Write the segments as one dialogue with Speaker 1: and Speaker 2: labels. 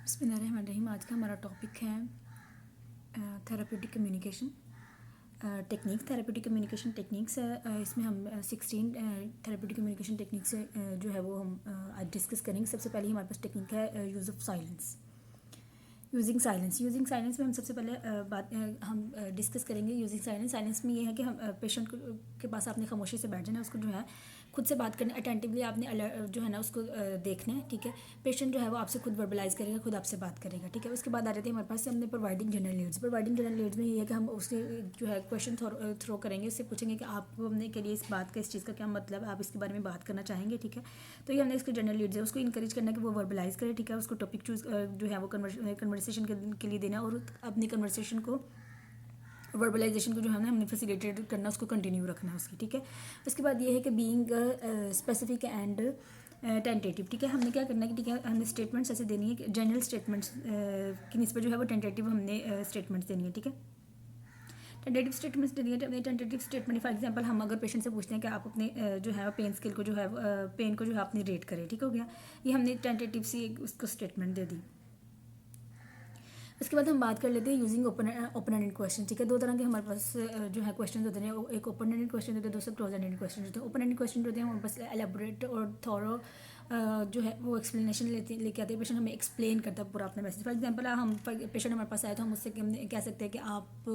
Speaker 1: बिस्मिल्लाहिर्रहमानिर्रहीम। आज का हमारा टॉपिक है therapeutic communication technique. Therapeutic communication techniques है, इसमें हम 16 थेराप्यूटिक कम्युनिकेशन टेक्निक्स जो है वो हम आज डिस्कस करेंगे। सबसे पहले हमारे पास टेक्निक है use of silence. Using silence में हम सबसे पहले हम डिस्कस करेंगे यूजिंग साइलेंस। साइलेंस में ये है कि हम पेशेंट के पास आपने खामोशी से बैठ जाना है, उसको जो है खुद से बात करना, अटेंटिवली आपने जो है ना उसको देखना है। ठीक है, पेशेंट जो है वो आपसे खुद वर्बलाइज करेगा, खुद आपसे बात करेगा। ठीक है, उसके बाद आ जाते हैं हमारे पास हमने प्रोवाइडिंग जनरल नीड्स में ये है कि हम उसके जो है क्वेश्चन थ्रो करेंगे, उससे पूछेंगे कि आप हमने के लिए इस बात का, इस चीज़ का क्या मतलब है, आप इसके बारे में बात करना चाहेंगे। ठीक है, तो ये हमने इसके जनरल नीड्स है, उसको इंकरेज करना कि वो वर्बलाइज करे। ठीक है, उसको टॉपिक चूज जो है वो कन्वर्सेशन के लिए देना और अपनी कन्वर्सेशन को, वर्बलाइजेशन को जो है ना हमने फैसिलिटेट करना, उसको कंटिन्यू रखना है उसकी। ठीक है, उसके बाद ये है कि बीइंग स्पेसिफिक एंड टेंटेटिव। ठीक है, हमने क्या करना है कि ठीक है हमने स्टेटमेंट्स ऐसे देनी है कि जनरल स्टेटमेंट्स की निस्बत जो है वो टेंटेटिव हमने स्टेटमेंट्स देनी है। ठीक है, टेंटेटिव स्टेटमेंट्स देनी है। टेंटेटिव स्टेटमेंट फॉर एग्जांपल हम अगर पेशेंट से पूछते हैं कि आप अपने जो है पेन स्केल को जो है पेन को जो है अपनी रेट करें। ठीक हो गया, ये हमने टेंटेटिव सी उसको स्टेटमेंट दे दी। उसके बाद हम बात कर लेते हैं यूजिंग ओपन एंडेड क्वेश्चन। ठीक है, दो तरह के हमारे पास जो है क्वेश्चन होते हैं, एक ओपन एंडेड क्वेश्चन होते हैं, दूसरे क्लोज एंडेड क्वेश्चन होते हैं। ओपन एंडेड क्वेश्चन होते हैं हमारे पास एलेबोरेट और थॉरो जो है वो एक्सप्लेनेशन लेके आते हैं। पेशेंट हमें एक्सप्लेन करता है पूरा अपना मैसेज। फॉर एग्जांपल हम पेशेंट हमारे पास आए तो हम उससे कह सकते हैं कि आप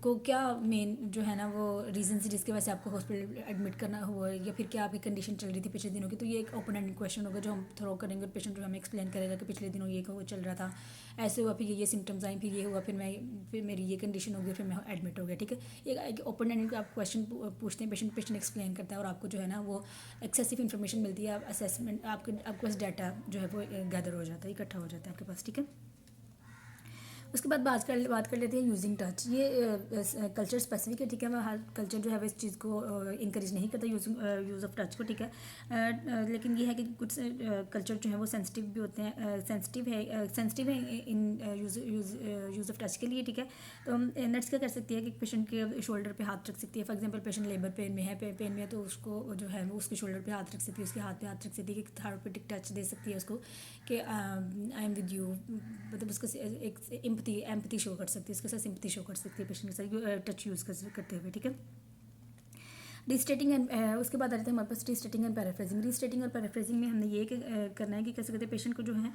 Speaker 1: को क्या मेन जो है ना वो रीज़न से जिसकी वजह से आपको हॉस्पिटल एडमिट करना हुआ है, या फिर क्या आपकी कंडीशन चल रही थी पिछले दिनों की। तो ये एक ओपन एंडेड क्वेश्चन होगा जो हम थ्रो करेंगे और पेशेंट जो हमें एक्सप्लेन करेगा कि पिछले दिनों ये चल रहा था, ऐसे हुआ, फिर ये सिम्टम्स आई, फिर ये हुआ, फिर मेरी ये कंडीशन हो गई, फिर मैं एडमिट हो गया। ठीक है, एक ओपन एंडेड आप क्वेश्चन पूछते हैं, पेशेंट एक्सप्लेन करता है और आपको जो है ना वो एक्सेसिव इन्फॉर्मेशन मिलती है, असेसमेंट आपके पास डाटा जो है वो गैदर हो जाता है, इकट्ठा हो जाता है आपके पास। ठीक है, उसके बाद बात कर लेते हैं यूजिंग टच। ये कल्चर स्पेसिफिक है। ठीक है, मैं हर कल्चर जो है वो इस चीज़ को इंकरेज नहीं करता यूज़ ऑफ टच को। ठीक है, लेकिन ये है कि कुछ कल्चर जो है वो सेंसिटिव भी होते हैं, सेंसिटिव है इन यूज़ ऑफ टच के लिए। ठीक है, तो हम नर्स क्या कर सकती है कि पेशेंट के शोल्डर पे हाथ रख सकती है। For example patient labour pain में है तो उसको जो है वो उसके शोल्डर पे हाथ रख सकती है, उसके हाथ पे हाथ रख सकती है, कि थेरापेटिक टच दे सकती है उसको कि आई एम विद यू, मतलब उसको एक एम्पथी शो कर सकती है, उसके साथ सिंपथी शो कर सकती है पेशेंट के साथ टच यूज़ करते हुए। ठीक है, रीस्टेटिंग एंड उसके बाद आ जाते हैं हमारे पास रीस्टेटिंग एंड पैराफ्रेजिंग। रीस्टेटिंग और पैराफ्रेजिंग में हमने ये करना है कि कैसे कहते हैं पेशेंट को जो है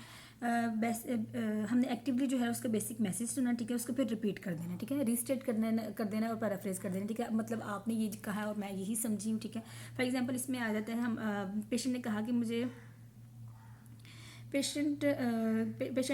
Speaker 1: हमने एक्टिवली जो है उसका बेसिक मैसेज सुना। ठीक है, उसको फिर रिपीट कर देना। ठीक है, रीस्टेट कर देना और पैराफ्रेज कर देना। ठीक है, मतलब आपने ये कहा और मैं यही समझी हूँ। ठीक है, फॉर एग्जाम्पल इसमें आ जाता है हम पेशेंट ने कहा कि मुझे पेशेंट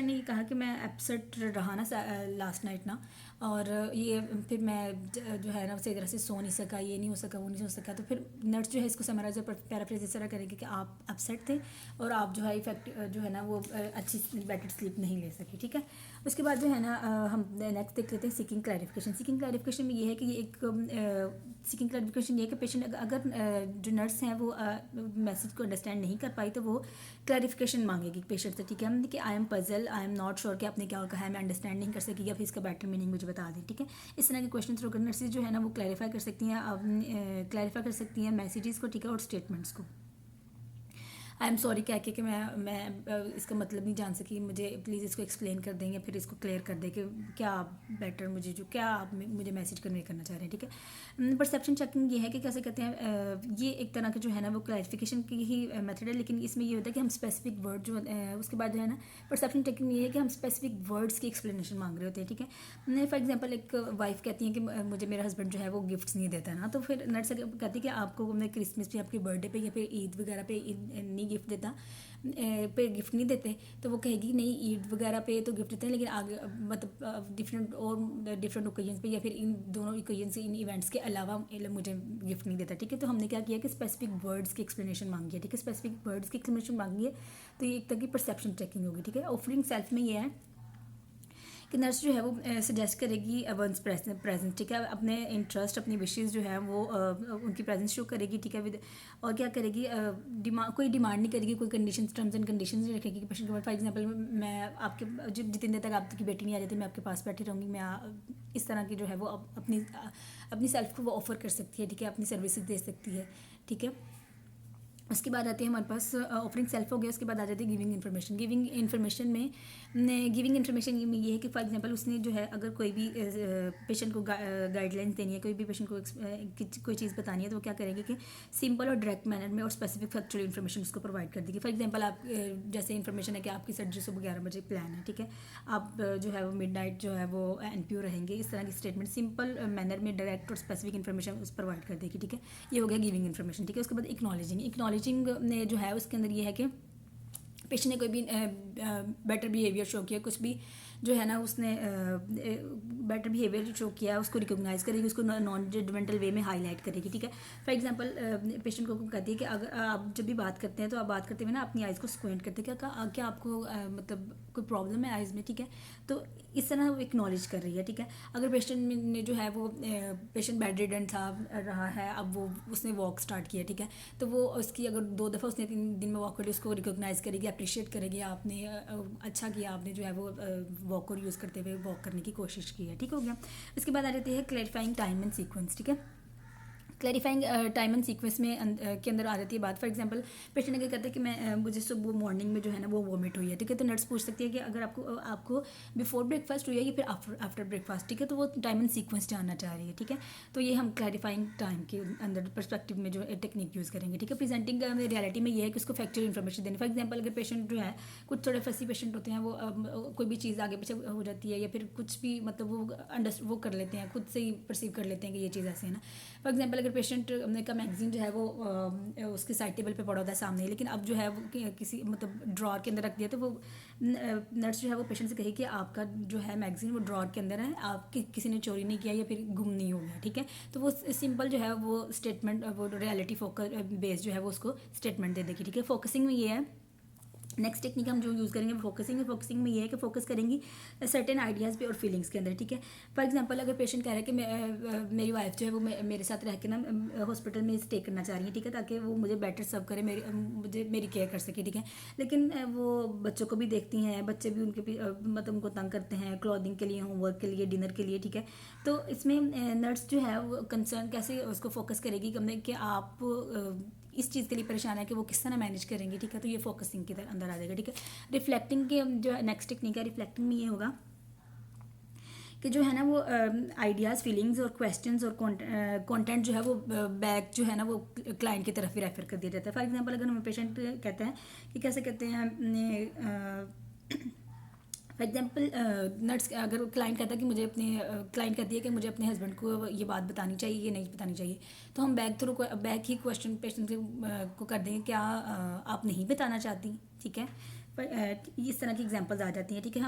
Speaker 1: ने कहा कि मैं अपसेट रहा ना लास्ट नाइट ना, और ये फिर मैं जो है ना सही तरह से सो नहीं सका, ये नहीं हो सका, वो नहीं हो सका। तो फिर नर्स जो है इसको समराइज और पैराफ्रेज इस तरह करेगी कि आप अपसेट थे और आप जो है इफेक्ट जो है ना वो अच्छी बेटर स्लीप नहीं ले सके। ठीक है, उसके बाद जो है ना हम नेक्स्ट देख लेते हैं सीकिंग क्लैरिफिकेशन में ये है कि ये एक सीकिंग क्लैरिफिकेशन ये है कि पेशेंट अगर जो नर्स हैं वो मैसेज को अंडरस्टैंड नहीं कर पाई तो वो क्लैरिफिकेशन मांगेगी पेशेंट से। ठीक है, कि I am puzzle, I am not sure कि आपने क्या कहा है, मैं अंडरस्टैंड नहीं कर सकी, या फिर इसका बेटर मीनिंग मुझे बता दें। ठीक है, इस तरह के क्वेश्चन थ्रू कर नर्सेज जो है ना वो क्लैरिफाई कर सकती हैं मैसेजेस को। ठीक है, और स्टेटमेंट्स को। आई एम सॉरी कह के मैं इसका मतलब नहीं जान सकी, मुझे प्लीज़ इसको एक्सप्लेन कर दें या फिर इसको क्लियर कर दें कि क्या आप बेटर क्या आप मुझे मैसेज कन्वे करना चाह रहे हैं। ठीक है, परसेप्शन चेकिंग ये है कि कैसे कहते हैं ये एक तरह का जो है ना वो क्लैरिफिकेशन की ही मेथड है, लेकिन इसमें ये होता है कि हम स्पेसिफिक वर्ड जो उसके बाद जो है ना परसेप्शन चेकिंग ये है कि हम स्पेसिफिक वर्ड्स की एक्सप्लेनेशन मांग रहे होते हैं। ठीक है, फॉर एग्जाम्पल एक वाइफ कहती है कि मुझे मेरा हस्बैंड जो है वो गिफ्ट्स नहीं देता ना, तो फिर नर्स कहती है कि आपको मैं क्रिसमस पे, आपके बर्थडे पे या फिर ईद वगैरह पे नहीं गिफ्ट देता, पे गिफ्ट नहीं देते, तो वो कहेगी नहीं ईद वगैरह पे तो गिफ्ट देते हैं, लेकिन आगे मतलब डिफरेंट ओकेजन्स पे या फिर इन दोनों ओकेजन्स इन इवेंट्स के अलावा मुझे गिफ्ट नहीं देता। ठीक है, तो हमने क्या किया कि स्पेसिफिक वर्ड्स की एक्सप्लेनेशन मांगी है। ठीक है, स्पेसिफिक वर्ड्स की एक्सप्लेनेशन मांगी है, तो ये एक तरह की परसेप्शन चेकिंग होगी। ठीक है, ऑफरिंग सेल्फ में ये है कि नर्स जो है वो सजेस्ट करेगी वंस प्रेजेंस। ठीक है, अपने इंटरेस्ट, अपनी विशेज़ जो है वो उनकी प्रेजेंस शो करेगी। ठीक है, विद और क्या करेगी, कोई डिमांड नहीं करेगी, कोई कंडीशन टर्म्स एंड कंडीशन नहीं रखेगी कि पेशेंट के बाद फॉर एग्जांपल मैं आपके जितनी देर तक आपकी बेटी नहीं आ जाती मैं आपके पास बैठी रहूँगी, मैं इस तरह की जो है वो अपनी सेल्फ को वो ऑफर कर सकती है। ठीक है, अपनी सर्विसेज दे सकती है। ठीक है, उसके बाद आती है हमारे पास ऑफरिंग सेल्फ हो गया। उसके बाद आ जाती है गिविंग इन्फॉर्मेशन। गिविंग इन्फॉर्मेशन में ये है कि फॉर एग्जांपल उसने जो है अगर कोई भी पेशेंट को गाइडलाइंस देनी है, कोई भी पेशेंट को कोई चीज़ बतानी है, तो वो क्या करेंगे कि सिंपल और डायरेक्ट मैनर में और स्पेसिफिक फैक्चुअल इन्फॉर्मेशन उसको प्रोवाइड कर देगी। फॉर एग्जांपल आप जैसे इन्फॉर्मेशन है कि आपकी सर्जरी सुबह 11 बजे प्लान है, ठीक है, आप जो है वो मिडनाइट जो है वो एनपीओ रहेंगे, इस तरह की स्टेटमेंट सिंपल मैनर में डायरेक्ट और स्पेसिफिक इन्फॉर्मेशन उस प्रोवाइड कर देगी, ठीक है। ये हो गया गिविंग इन्फॉर्मेशन, ठीक है। उसके बाद एक्नॉलेजिंग ने जो है उसके अंदर ये है कि पेशेंट ने कोई भी बेटर बिहेवियर शो किया, कुछ भी जो है ना उसने बेटर बिहेवियर शो किया, उसको रिकॉग्नाइज करेगी, उसको नॉन जजमेंटल वे में हाईलाइट करेगी, ठीक है। फॉर एग्जांपल पेशेंट को कहती है कि अगर आप जब भी बात करते हैं तो आप बात करते हुए ना अपनी आइज़ को स्क्वेंट करते हैं, क्या आपको मतलब कोई प्रॉब्लम है आइज़ में, ठीक है। तो इस तरह वो एक्नॉलेज कर रही है, ठीक है। अगर पेशेंट ने जो है वो पेशेंट बेड रिडन था रहा है, अब वो उसने वॉक स्टार्ट किया, ठीक है, तो वो उसकी अगर 2 दफ़ा उसने 3 दिन में वॉक कर ली, उसको रिकॉग्नाइज करेगी, अप्रिशिएट करेगी, आपने अच्छा किया, आपने जो है वो वॉक को यूज़ करते हुए वॉक करने की कोशिश की है, ठीक हो गया। उसके बाद आ जाती है क्लैरिफाइंग टाइम एंड सीक्वेंस, ठीक है। क्लैरिफाइंग टाइम एंड सीक्वेंस में के अंदर आ जाती है बात। फॉर एग्जांपल पेशेंट अगर कहते हैं कि मैं मुझे सुबह मॉर्निंग में जो है ना वो वॉमिट हुई है, ठीक है, तो नर्स पूछ सकती है कि अगर आपको बिफोर ब्रेकफास्ट हुई है या फिर आफ्टर ब्रेकफास्ट, ठीक है, तो वो टाइम एंड सीक्वेंस जानना चाह रही है, ठीक है। तो ये हम क्लैरिफाइंग टाइम के अंदर परस्पेक्टिव में जो टेक्निक यूज़ करेंगे, ठीक है। प्रेजेंटिंग रियलिटी में ये है कि उसको फैक्चुअल इन्फॉर्मेशन देनी। फॉर एग्जाम्पल अगर पेशेंट जो है कुछ थोड़े फंसी पेशेंट होते हैं, वो कोई भी चीज़ आगे पीछे हो जाती है या फिर कुछ भी मतलब वो कर लेते हैं, खुद से ही परसीव कर लेते हैं कि ये चीज़ ऐसे है ना। फॉर एग्जांपल अगर पेशेंट का मैगजीन जो है वो उसके साइड टेबल पे पड़ा होता है सामने, लेकिन अब जो है वो किसी मतलब ड्रॉर के अंदर रख दिया, तो वो नर्स जो है वो पेशेंट से कहे कि आपका जो है मैगजीन वो ड्रॉर के अंदर है, आप किसी ने चोरी नहीं किया या फिर गुम नहीं हो गया, ठीक है। तो वो सिंपल जो है वो स्टेटमेंट वो रियलिटी फोकस बेस जो है वो उसको स्टेटमेंट दे देगी, ठीक है। फोकसिंग में ये है। नेक्स्ट टेक्निक हम जो यूज़ करेंगे फोकसिंग में ये है कि फोकस करेंगी सर्टेन आइडियाज़ पे और फीलिंग्स के अंदर, ठीक है। फॉर एग्जांपल अगर पेशेंट कह रहा है कि मेरी वाइफ जो है वो मेरे साथ रह के ना हॉस्पिटल में स्टे करना चाह रही है, ठीक है, ताकि वो मुझे बेटर सर्व करे, मुझे मेरी केयर कर सके, ठीक है। लेकिन वो बच्चों को भी देखती हैं, बच्चे भी मतलब उनको तंग करते हैं क्लॉथिंग के लिए, होमवर्क के लिए, डिनर के लिए, ठीक है। तो इसमें नर्स जो है वो कंसर्न कैसे उसको फोकस करेगी कि आप इस चीज़ के लिए परेशान है कि वो किस तरह मैनेज करेंगे, ठीक है। तो ये फोकसिंग के अंदर आ जाएगा, ठीक है। रिफ्लेक्टिंग के जो नेक्स्ट टेक्निक है रिफ्लेक्टिंग में ये होगा कि जो है ना वो आइडियाज़, फीलिंग्स और क्वेश्चंस और कंटेंट जो है वो बैक जो है ना वो क्लाइंट की तरफ ही रेफर कर दिया जाता है। फॉर एग्जांपल अगर हमें पेशेंट कहता है कि कैसे कहते हैं फॉर एग्जाम्पल नर्स अगर क्लाइंट कहता है कि मुझे अपने क्लाइंट कहती है कि मुझे अपने हस्बैंड को ये बात बतानी चाहिए, ये नहीं बतानी चाहिए, तो हम बैक ही क्वेश्चन पेशेंट को कर देंगे, क्या आप नहीं बताना चाहती, ठीक है। पर इस तरह की एग्जांपल्स आ जाती हैं, ठीक है।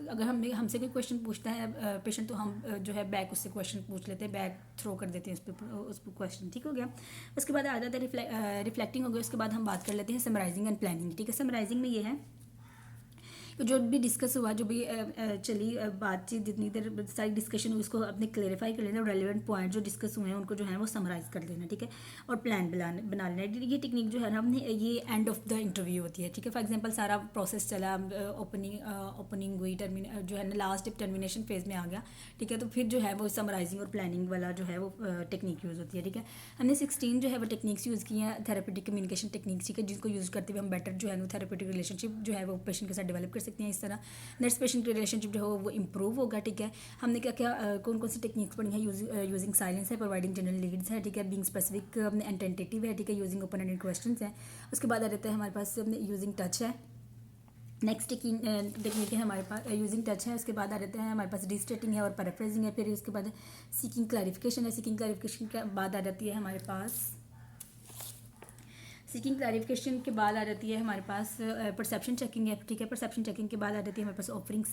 Speaker 1: अगर हमसे कोई क्वेश्चन पूछता है पेशेंट, तो हम जो है बैक उससे क्वेश्चन पूछ लेते हैं, बैक थ्रो कर देते हैं उस पर क्वेश्चन, ठीक हो गया। उसके बाद आ जाता है रिफ्लेक्टिंग हो गया। उसके बाद हम बात कर लेते हैं समराइजिंग एंड प्लानिंग, ठीक है। समराइजिंग में ये है जो भी डिस्कस हुआ, जो भी चली बातचीत, जितनी देर सारी डिस्कशन हुई उसको अपने क्लेरिफाई कर लेना, रेलिवेंट पॉइंट जो डिस्कस हुए हैं उनको जो है वो समराइज कर लेना, ठीक है। और प्लान बना लेना। ये टेक्निक जो है ना हमने ये एंड ऑफ द इंटरव्यू होती है, ठीक है। फॉर एग्जांपल सारा प्रोसेस चला, ओपनिंग हुई, जो है ना लास्ट टर्मिनेशन फेज में आ गया, ठीक है। तो फिर जो है वो समराइजिंग और प्लानिंग वाला जो है वो टेक्निक यूज़ होती है, ठीक है। हमने 16 जो है वो टेक्निक्स यूज़ की हैं थेरेपेटिक कम्युनिकेशन टेक्निक्स, ठीक है, जिनको यूज़ करते हुए हम बेटर जो है वो थेरेपेटिक रिलेशनशिप जो है वो पेशेंट के साथ डेवलप कर सकते हैं। इस तरह नर्स पेशेंट की रिलेशनशिप जो है वो इम्प्रूव होगा, ठीक है। हमने क्या कौन कौन सी टेक्निक्स पढ़ी हैं? यूजिंग साइलेंस है, प्रोवाइडिंग जनरल लीड्स है, ठीक है, बीइंग स्पेसिफिक एंड टेंटेटिव है, ठीक है, यूजिंग ओपन एंडेड क्वेश्चंस है। उसके बाद आ जाता है हमारे पास यूजिंग टच है। नेक्स्ट टेक्निक है हमारे पास यूजिंग टच है। उसके बाद आ जाता है हमारे पास रिस्टेटिंग है और पैराफ्रेजिंग है। फिर उसके बाद सीकिंग क्लैरिफिकेशन है। सीकिंग क्लैरिफिकेशन के बाद आ जाती है हमारे पास सीकिंग क्लैरिफिकेशन के बाद आ जाती है हमारे पास परसेप्शन चेकिंग है, ठीक है। परसेप्शन चेकिंग के बाद आ जाती है हमारे पास ऑफरिंग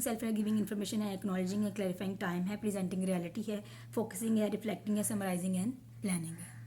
Speaker 1: सेल्फ है, गिविंग इन्फॉर्मेशन है, एक्नॉलेजिंग है, क्लैरिफाइंग टाइम है, प्रेजेंटिंग रियलिटी है, फोकसिंग है, रिफ्लेक्टिंग है, समराइजिंग एंड प्लानिंग है।